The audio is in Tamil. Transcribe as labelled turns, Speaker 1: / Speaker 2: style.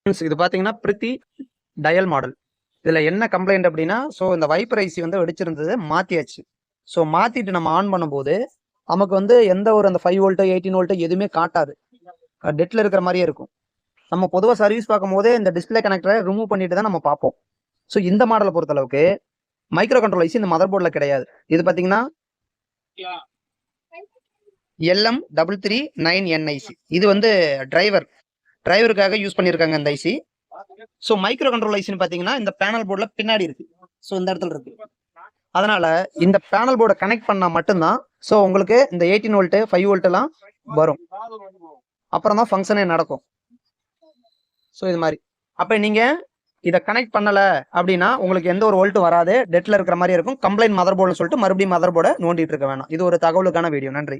Speaker 1: இது பாத்தீங்கன்னா பிரித்தி டயல் மாடல். இதுல என்ன கம்ப்ளைண்ட் அப்படின்னா, ஸோ இந்த வைப்பர் ஐசி வந்து வெடிச்சிருந்தது, மாத்தியாச்சு. ஸோ மாத்திட்டு நம்ம ஆன் பண்ணும்போது நமக்கு வந்து எந்த ஒரு அந்த 5 வோல்ட் 18 வோல்ட் எதுவுமே காட்டாது, டெட்ல இருக்கிற மாதிரியே இருக்கும். நம்ம பொதுவாக சர்வீஸ் பார்க்கும் போதே இந்த டிஸ்பிளே கனெக்டரை ரிமூவ் பண்ணிட்டு தான் நம்ம பார்ப்போம். ஸோ இந்த மாடலை பொறுத்த அளவுக்கு மைக்ரோ கண்ட்ரோல் ஐசி இந்த மதர் போர்டில் கிடையாது. இது பார்த்தீங்கன்னா LM339NIC. இது வந்து டிரைவருக்காக யூஸ் பண்ணியிருக்காங்க இந்த ஐசி. ஸோ மைக்ரோ கண்ட்ரோல் ஐசின்னு பார்த்தீங்கன்னா இந்த பேனல் போர்டில் பின்னாடி இருக்கு. ஸோ இந்த இடத்துல இருக்கு. அதனால இந்த பேனல் போர்டை கனெக்ட் பண்ணா மட்டும்தான் ஸோ உங்களுக்கு இந்த 18 வோல்ட் 5 வோல்ட் எல்லாம் வரும். அப்புறம் தான் ஃபங்க்ஷனே நடக்கும். ஸோ இது மாதிரி அப்போ நீங்க இதை கனெக்ட் பண்ணல அப்படின்னா உங்களுக்கு எந்த ஒரு வோல்ட்டும் வராது, டெட்ல இருக்கிற மாதிரி இருக்கும். கம்ப்ளைண்ட் மதர் போர்டுன்னு சொல்லிட்டு மறுபடியும் மதர் போர்டை நோண்டிட்டு இருக்க வேணாம். இது ஒரு தகவலுக்கான வீடியோ. நன்றி.